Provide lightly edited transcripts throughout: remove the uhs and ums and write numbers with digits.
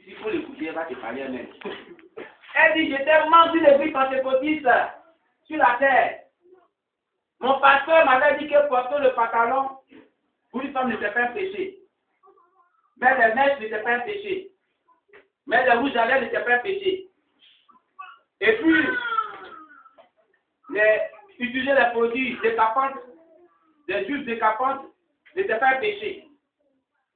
S'il faut l'écouter, elle va te parler elle-même. Elle dit, j'étais membre d'une église pentecôtiste sur la terre. Mon pasteur m'avait dit que porter le pantalon pour une femme n'était pas un péché. Mais les mèches n'étaient pas un péché. Mais le rouge à lèvres n'était pas un péché. Et puis, utiliser les produits décapantes, les jus décapantes n'étaient pas un péché.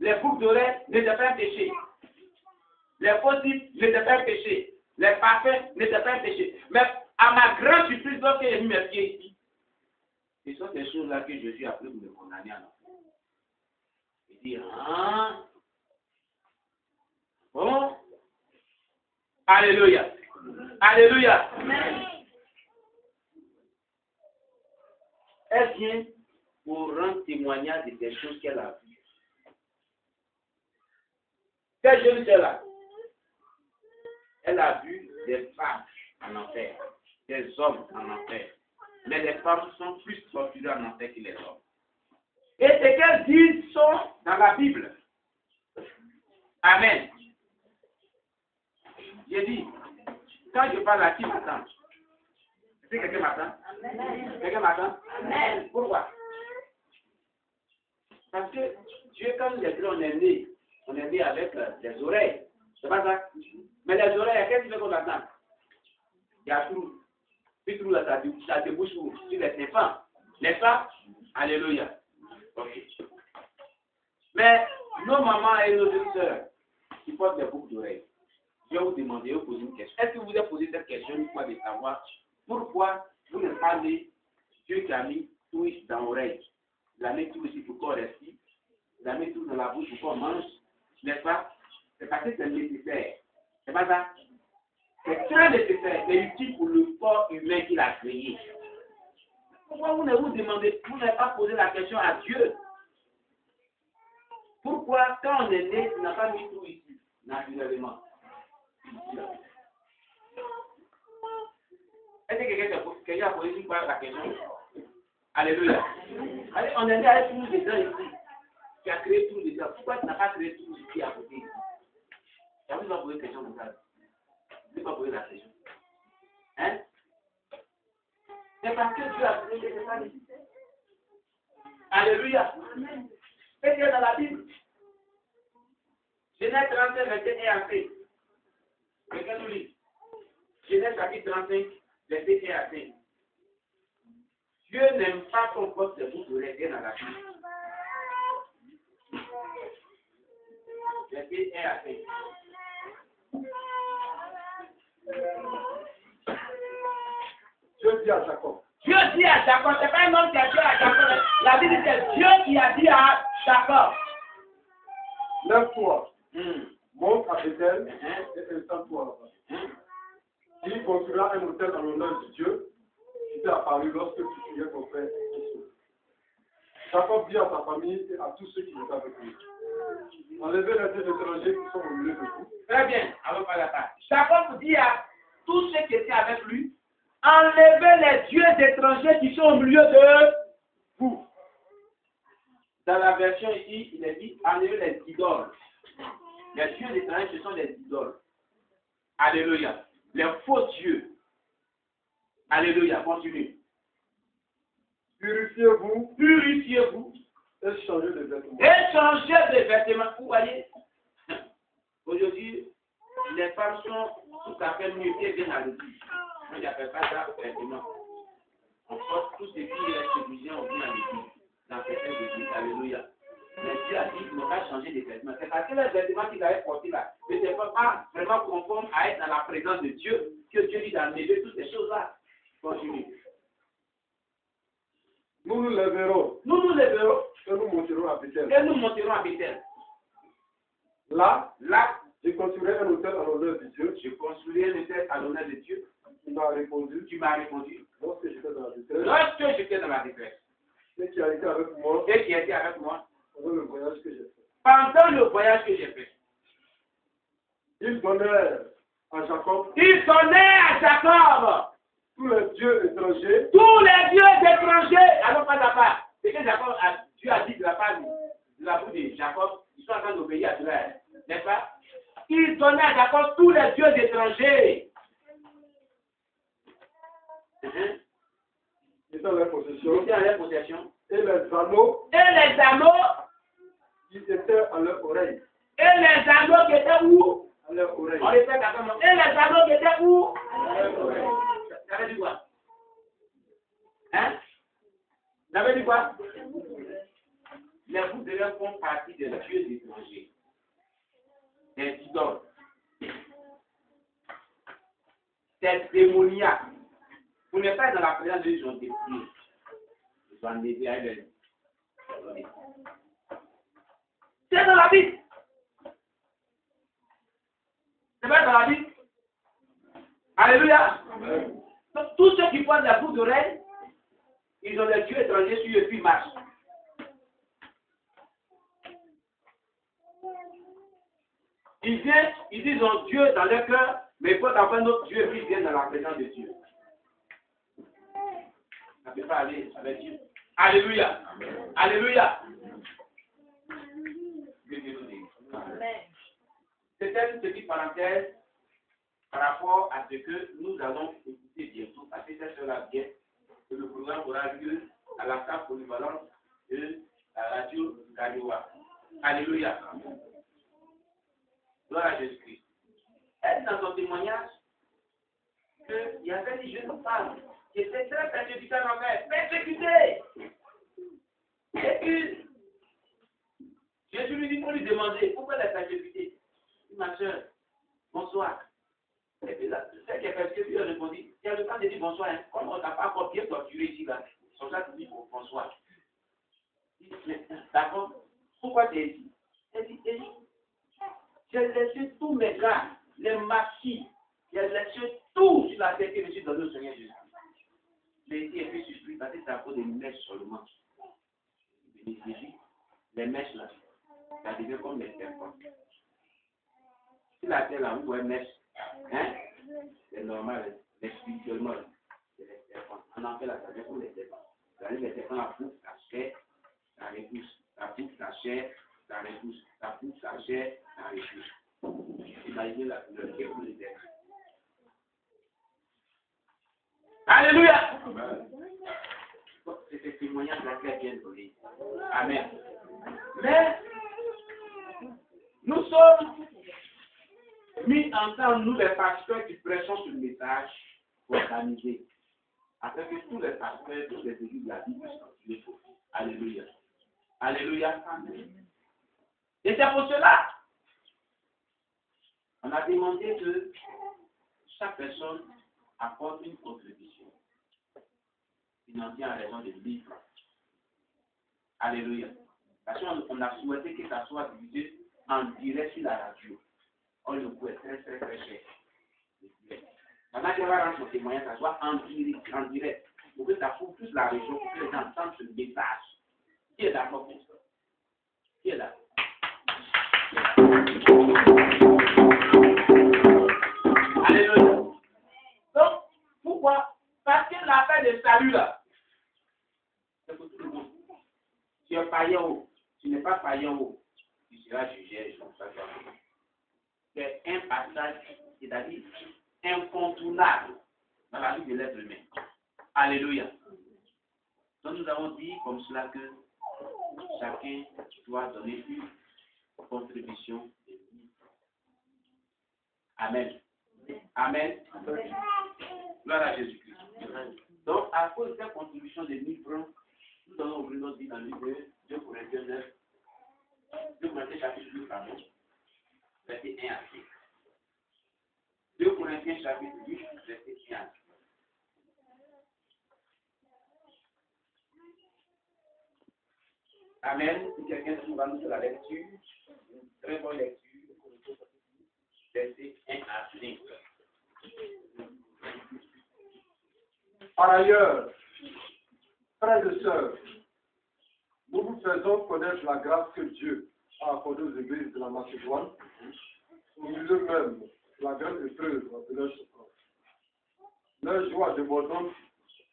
Les boucles d'oreilles n'étaient pas un péché. Les faux types n'étaient pas un péché. Les parfums n'étaient pas un péché. Mais à ma grande surprise, lorsque j'ai mis mes pieds ici, ce sont ces choses-là que je suis appelé pour me condamner à l'enfer. Il dit, ah, bon, alléluia, alléluia. Elle vient pour rendre témoignage de des choses qu'elle a vues. Quelle jeune là? Elle a vu des femmes en enfer, des hommes en enfer. Mais les femmes sont plus torturées en enfer que les hommes. Et ce qu'elles disent sont dans la Bible. Amen. J'ai dit, quand je parle à qui m'attend? Est-ce que quelqu'un m'attend? Quelqu'un m'attend? Amen. Pourquoi? Parce que Dieu, quand nous est né, on est né avec des oreilles. C'est pas ça? Mais les oreilles, qu'est-ce qui fait qu'on attend? Il y a tout. Puis tout là, ça débouche sur les tympans. N'est-ce pas? Alléluia. Ok. Mais nos mamans et nos sœurs qui portent des boucles d'oreilles, je vais vous demander, vous poser une question. Est-ce que vous vous avez posé cette question une fois de savoir pourquoi vous n'êtes pas né Dieu qui a mis tout dans l'oreille? Il a mis tout ici pour qu'on respire. Il a mis tout dans la bouche pour qu'on mange. N'est-ce pas? C'est parce que c'est nécessaire. C'est pas ça? C'est très nécessaire. C'est utile pour le corps humain qu'il a créé. Pourquoi vous ne vous demandez, vous n'avez pas posé la question à Dieu? Pourquoi, quand on est né, il n'a pas mis tout ici, naturellement? Est-ce que quelqu'un a posé la question? Alléluia. Allez, on est né avec tout dedans ici. Tu as créé tout dedans. Pourquoi tu n'as pas créé tout ici à côté? Tu n'as pas posé la question comme ça. Tu n'as pas posé la question. Hein? C'est parce que Dieu a créé que c'est pas nécessaire. Alléluia. C'est qu'il y a dans la Bible. Genèse 35, verset 1 à 5. Quelqu'un nous lit. Genèse chapitre 35, verset 1 à 5. Dieu n'aime pas qu'on porte des boucles d'oreilles dans la Bible. Verset 1 à 5. Dieu dit à Jacob. Dieu dit à Jacob, c'est pas un homme qui a dit à Jacob. La Bible dit c'est Dieu qui a dit à Jacob. Lève-toi, monte à Bethel et installe-toi là-bas. Il construira un autel en l'honneur de Dieu qui t'est apparu lorsque tu priais ton frère Israël. Jacob dit à sa famille et à tous ceux qui étaient avec lui. Enlevez les deux étrangers qui sont au milieu de vous. Très bien, allons par la part. Jacob dit à tous ceux qui étaient avec lui, enlevez les dieux étrangers qui sont au milieu de vous. Dans la version ici, il est dit, enlevez les idoles. Les dieux étrangers, ce sont des idoles. Alléluia. Les faux dieux. Alléluia, continue. Purifiez-vous, Purifiez-vous. et changez de vêtements. Et changez de vêtements. Vous voyez, aujourd'hui, les femmes sont tout à fait mieux que bien à l'église. Moi, je n'appelle pas ça vêtements. On porte tout ce qui est séduisant au bien à l'église. Dans certaines églises. Alléluia. Mais Dieu a dit qu'il ne faut pas changer de vêtements. C'est parce que les vêtements qu'il avait portés là n'étaient pas vraiment conformes à être dans la présence de Dieu, que Dieu dit d'enlever toutes ces choses-là. Continue. Nous nous lèverons. Nous nous lèverons. Et nous monterons à Bethel. Et nous monterons à Bethel. Là, je construirai un autel à l'honneur de Dieu. Je construirai un autel à l'honneur de Dieu. Il m'a répondu. Tu m'as répondu. Lorsque j'étais dans la détresse. Lorsque j'étais dans la détresse. Et qui a été avec moi. Et qui était avec moi. Pendant le voyage que j'ai fait. Pendant le voyage que j'ai fait. Il donnait à Jacob. Il donnait à Jacob. Tous les dieux étrangers. Tous les dieux étrangers. Alors pas la part. C'est que Jacob Dieu a dit de la part de la bouche de Jacob, ils sont en train d'obéir à cela. N'est-ce pas? il donnait à Jacob tous les dieux étrangers. Ils sont en leur possession. Ils étaient en leur possession. Et les anneaux qui étaient à leur oreille. Et les anneaux qui étaient où? À leur oreille. On répète à comment? Et les anneaux qui étaient où? À leur oreille. Ça veut dire quoi? Hein? Ça veut dire quoi? Les bouts de l'œuvre font partie des dieux étrangers. Des idoles. C'est démoniaque. Vous n'êtes pas dans la présence de Dieu, ils ont détruit. Ils ont enlevé à elle. C'est dans la Bible. C'est pas dans la Bible. Alléluia. Amen. Donc, tous ceux qui portent la boucle d'oreille, ils ont des dieux étrangers sur eux et puis ils marchent. Ils viennent, ils disent ont Dieu dans leur cœur, mais ils portent enfin notre Dieu et puis ils viennent dans la présence de Dieu. Ça ne peut pas aller avec Dieu. Alléluia. Alléluia. C'était une petite parenthèse par rapport à ce que nous allons écouter bientôt, parce que c'est cela bien que le programme aura lieu à la salle polyvalente de la radio Galiwa. Alléluia. Gloire à Jésus-Christ. Elle dit dans son témoignage qu'il y avait des jeunes femmes qui étaient très persécutées en enfer, persécutées. Et puis, Jésus lui dit pour lui demander pourquoi elle est persécutée. Ma soeur, bonsoir. Et puis là, celle qui est persécutée lui a répondu, il y a le temps de dire bonsoir, hein. Comme on t'a pas encore bien torturé ici, là, c'est ça que tu dis bonsoir. D'accord? Pourquoi tu es ici? Elle dit, j'ai laissé tous mes gars, les marquis, j'ai laissé tout sur la terre que je suis donné au Seigneur Jésus. J'ai été un peu surpris parce que c'est à cause des mèches seulement. Jésus, les mèches là, ça devient comme les serpents. Si la terre là, vous voyez mèche, hein, c'est normal, mais spirituellement, c'est les serpents. En enfer là, ça devient comme les serpents. C'est-à-dire les serpents là poussent la chair, ça repousse, ça pousse la chair, ça repousse, ça pousse la chair, ça repousse. Imaginez la couleur qui est pour les êtres. Alléluia! C'est ce témoignage là qui est bien donné. Amen. Mais nous sommes mis ensemble, nous les pasteurs qui prêchons ce message, pour organiser. Afin que tous les pasteurs, tous les églises de la Bible puissent continuer. Alléluia. Alléluia. Amen. Et c'est pour cela on a demandé que chaque personne apporte une contribution financière en raison de 1000 francs. Alléluia. Parce qu'on a souhaité que ça soit diffusé en direct sur la radio. Or, le coût est très cher. Pendant qu'elle va rendre son témoignage, ça soit en direct. Pour que ça couvre plus la région, pour que les gens entendent ce message. Qui est d'accord pour ça? Qui est là? Alléluia. Donc, pourquoi? Parce que l'appel de salut là, c'est pour tout le monde. Tu es païen ou tu n'es pas païen ou tu seras jugé. C'est un passage, c'est-à-dire incontournable dans la vie de l'être humain. Alléluia. Donc nous avons dit comme cela que chacun doit donner une contribution de 1000 francs. Amen. Amen. Gloire à Jésus-Christ. Donc, à cause de cette contribution de 1000 francs, nous allons ouvrir notre vie dans le livre de 2 Corinthiens 9, 2 Corinthiens chapitre 8, pardon, verset 1 à 6. 2 Corinthiens chapitre 8, verset 1 à 6. Amen. Si quelqu'un va nous faire la lecture, une très bonne lecture, verset 1 à 5. Par ailleurs, frères et sœurs, nous vous faisons connaître la grâce que Dieu a accordée aux églises de la Macédoine, au milieu même la grande épreuve de leur souffrance. Leur joie débordante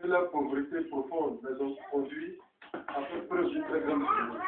et leur pauvreté profonde les ont conduits à faire preuve d'une très grande générosité.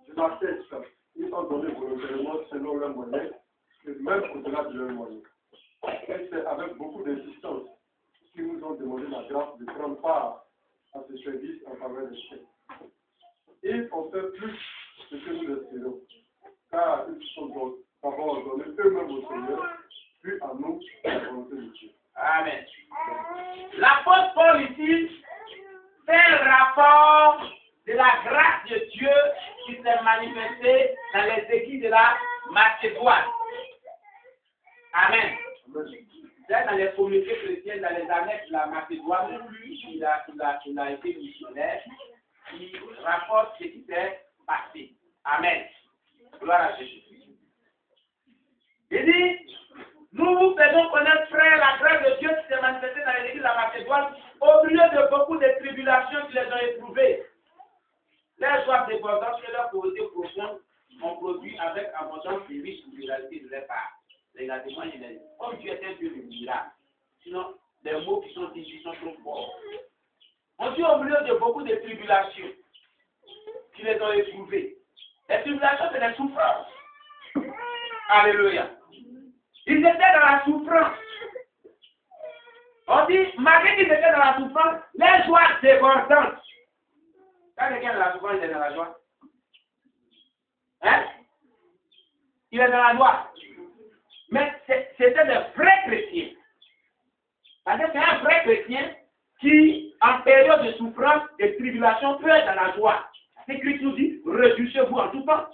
Je l'atteste, ils ont donné volontairement selon leurs moyens, c'est même au-delà de leurs moyens. Et c'est avec beaucoup d'insistance qu'ils nous ont demandé la grâce de prendre part à ce service en faveur des chefs. Ils ont fait plus de ce que nous espérons, car ils sont d'abord donnés eux-mêmes au Seigneur, puis à nous la volonté de Dieu. Amen. L'apôtre Paul ici fait un rapport de la grâce de Dieu qui s'est manifestée dans les églises de la Macédoine. Amen. Dans les communautés chrétiennes, dans les annexes de la Macédoine, lui, il a été missionnaire. Il rapporte ce qui s'est passé. Amen. Gloire à Jésus. Il dit, nous vous faisons connaître, frère, la grâce de Dieu qui s'est manifestée dans l'église de la Macédoine au milieu de beaucoup de tribulations qui les ont éprouvées. Leurs soif débordante et leur pauvreté profonde ont produit avec abondance des riches libéralités de leur part. Regardez-moi, il est comme Dieu est un Dieu de miracle. Sinon, les mots qui sont dits sont trop forts. On dit au milieu de beaucoup de tribulations qui les ont éprouvées. Les tribulations, c'est les souffrances. Alléluia. Ils étaient dans la souffrance. On dit, malgré qu'ils étaient dans la souffrance, les joies débordantes. Quand quelqu'un est dans la souffrance, il est dans la joie. Hein? Il est dans la joie. Mais c'était des vrais chrétiens. Parce que c'est un vrai chrétien qui, en période de souffrance et de tribulation, peut être dans la joie. L'Écriture dit, réjouissez-vous en tout temps.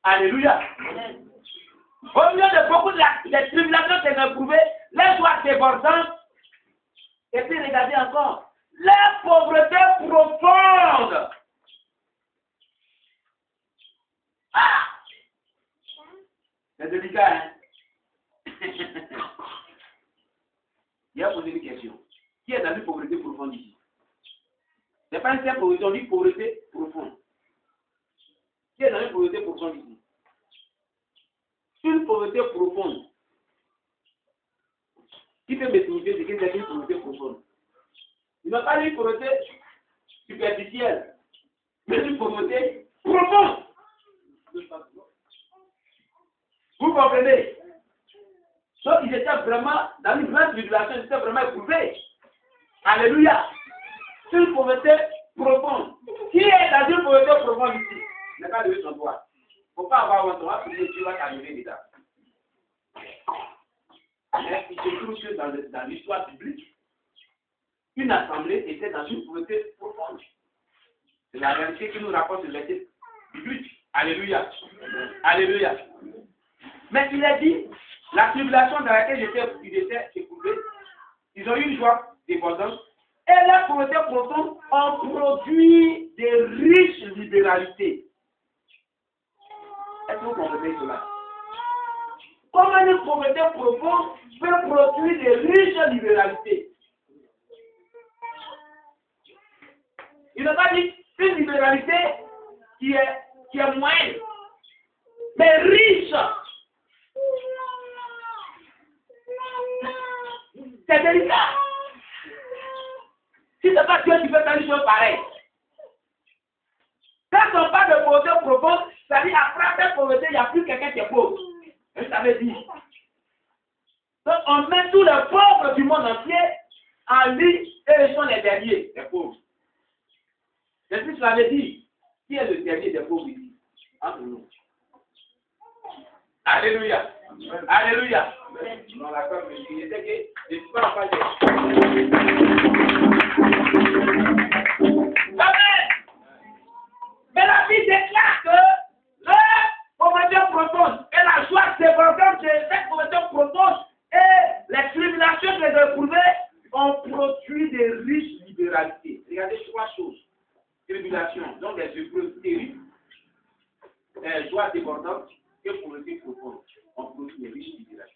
Alléluia. Au milieu de beaucoup de tribulations qu'elles ont éprouvées, les joies débordantes, et puis regardez encore, la pauvreté profonde. Ah! C'est délicat, hein? Il a posé une question. Qui est dans une pauvreté profonde ici? Ce n'est pas une simple pauvreté, on dit pauvreté profonde. Qui est dans une pauvreté profonde ici? Une pauvreté profonde. Qui peut me signifier ce qu'est une pauvreté profonde? Il n'a pas une pauvreté superficielle, mais une pauvreté profonde. Vous comprenez? Donc ils étaient vraiment dans une grande tribulation, ils étaient vraiment éprouvés. Alléluia. C'est une pauvreté profonde. Qui est dans une pauvreté profonde ici? Il n'a pas levé son doigt. Il ne faut pas avoir honte, on va prier, Dieu va t'arriver déjà. Mais il se trouve que dans l'histoire biblique, une assemblée était dans une pauvreté profonde. C'est la réalité qui nous rapporte le verset biblique. Alléluia. Alléluia. Mais il a dit, la tribulation dans laquelle ils étaient éprouvés, ils ont eu une joie débordante, et la pauvreté profonde ont produit des riches libéralités. Est-ce que vous comprenez cela? Comment une pauvreté profonde peut produire des riches libéralités? Il n'a pas dit une libéralité qui est moyenne, mais riche. C'est délicat. Si ce n'est pas Dieu qui fait faire une chose pareille. Quand on parle de pauvreté profonde, ça dit après cette pauvreté, il n'y a plus quelqu'un qui est pauvre. Et ça veut dire. Donc on met tous les pauvres du monde entier en ligne et ils sont les derniers, les pauvres. Et puis ça veut dire, qui est le dernier des pauvres ici? Entre nous. Alléluia. Alléluia. Dans la comme je disais que je ne suis pas en face de... Amen. Mais la Bible déclare que la pauvreté profonde et la joie débordante de cette pauvreté profonde et les tribulations que les éprouvées ont produit des riches libéralités. Regardez trois choses. Tribulation, donc des épreuves terribles, joie débordante et pauvreté profonde ont produit des riches libéralités.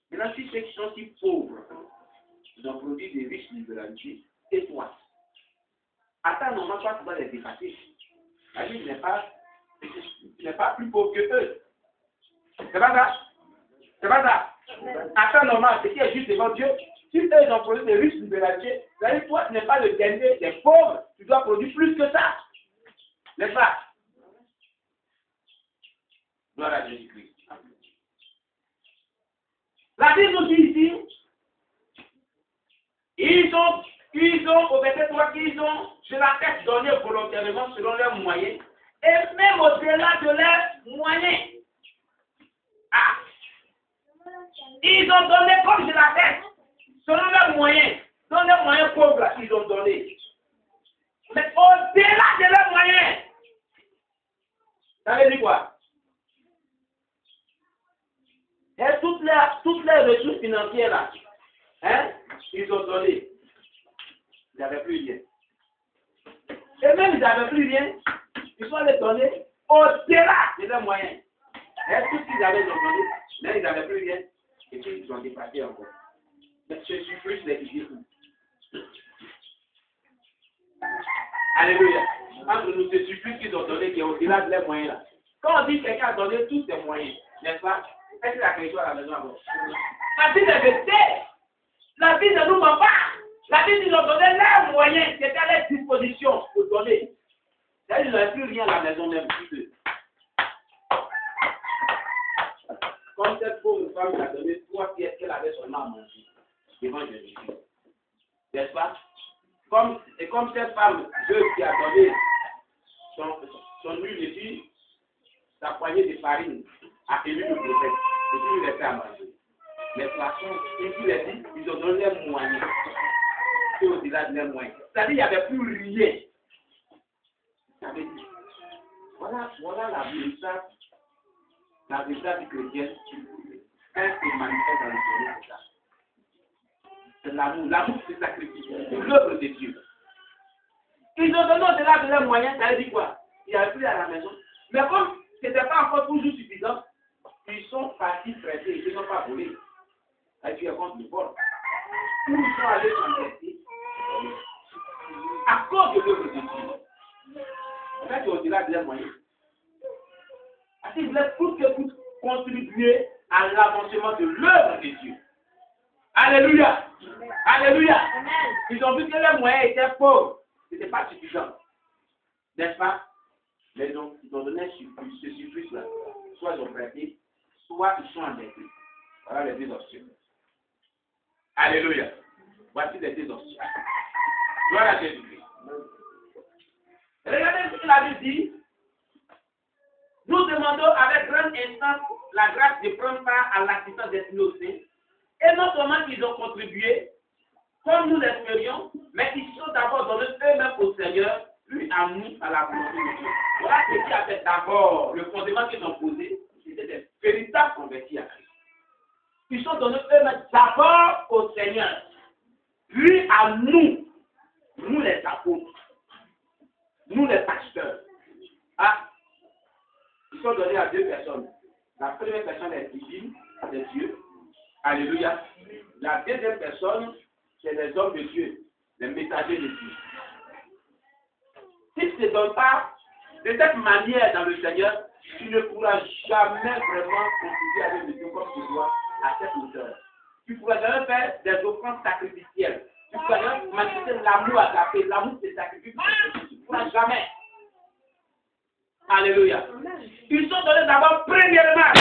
Maintenant, si ceux qui sont si pauvres, ils ont produit des riches libéralités, et toi, attends, normalement, toi, tu dois les dépasser. La vie n'est pas plus pauvre que eux. C'est pas ça? C'est pas ça? Attends, normal, ce qui est juste devant Dieu, si eux, ils ont produit des riches libéralités, c'est-à-dire toi, tu n'es pas le dernier des pauvres, tu dois produire plus que ça. N'est-ce pas? Gloire à Jésus-Christ. La Bible nous dit ici, ils ont, au verset 3, qu'ils ont sur la tête donné volontairement selon leurs moyens, et même au-delà de leurs moyens. Ah! Ils ont donné comme sur la tête, selon leurs moyens. Dans leurs moyens pauvres, là, ils ont donné. Mais au-delà de leurs moyens. Ça veut dire quoi? Et toutes les ressources financières là, hein, ils ont donné. Ils n'avaient plus rien. Et même ils n'avaient plus rien, ils sont allés donner au-delà de leurs moyens. Et tout ce qu'ils avaient donné, mais ils n'avaient plus rien. Et puis ils ont dépassé encore. Mais je suis plus les idées. Alléluia. Entre nous, c'est plus qu'ils ont donné qui est au-delà de leurs moyens là. Quand on dit que quelqu'un a donné tous ses moyens, n'est-ce pas? Est-ce que la question à la maison avant? La Bible est vérité. La Bible ne nous ment pas. La Bible nous a donné leurs moyens, c'était à leur disposition pour donner. C'est-à-dire qu'ils n'avaient plus rien à la maison même. Comme cette pauvre femme qui a donné 3 pièces qu'elle avait seulement à manger devant Jésus-Christ. N'est-ce pas? Comme cette femme qui a donné son huile et puis sa poignée de farine à Élie le prophète. Et puis il les fait à manger. Mais poissons, et puis les dit, ils ont donné leurs moyens. C'est au-delà de leurs moyens. C'est-à-dire qu'il n'y avait plus rien. Ça veut dire, voilà la véritable chrétienne. Elle se manifeste dans le Seigneur, c'est ça. C'est l'amour. L'amour, c'est le sacrifice. C'est l'œuvre de Dieu. Ils ont donné au-delà de leurs moyens, ça veut dire quoi? Il n'y avait plus à la maison. Mais comme ce n'était pas encore toujours suffisant, ils sont partis prêter, ils ne sont pas volés. Et puis, ils contre le vol. Où ils sont allés s'engager à cause de l'œuvre de Dieu. En fait, c'est au-delà de leurs moyens. Ils voulaient coûte que coûte contribuer à l'avancement de l'œuvre de Dieu. Alléluia. Alléluia. Ils ont vu que leurs moyens étaient pauvres. Ce n'était pas suffisant. N'est-ce pas? Mais donc, ils ont donné ce surplus-là. Soit ils ont prêté, soit ils sont endettés. Voilà les deux options. Alléluia. Voici les deux options. Gloire à Jésus-Christ. Regardez ce que la Bible dit. Nous demandons avec grande instance la grâce de prendre part à l'assistance des innocents. Et non seulement qu'ils ont contribué, comme nous l'espérions, mais ils sont d'abord donnés eux-mêmes au Seigneur, puis à nous, à la volonté de Dieu. Voilà ce qui a fait d'abord le fondement qu'ils ont posé, c'était des véritables convertis à Christ. Ils sont donnés eux-mêmes d'abord au Seigneur, puis à nous, nous les apôtres, nous les pasteurs. Ah, ils sont donnés à deux personnes. La première personne est divine, c'est Dieu. Alléluia. La deuxième personne, c'est les hommes de Dieu, les messagers de Dieu. Si tu ne te donnes pas de cette manière dans le Seigneur, tu ne pourras jamais vraiment contribuer à Dieu comme tu dois à cette hauteur. Tu ne pourras jamais faire des offrandes sacrificielles. Tu ne pourras jamais manifester l'amour à ta paix. L'amour, c'est sacrifice. Tu ne pourras jamais. Alléluia. Ils sont donnés d'abord premièrement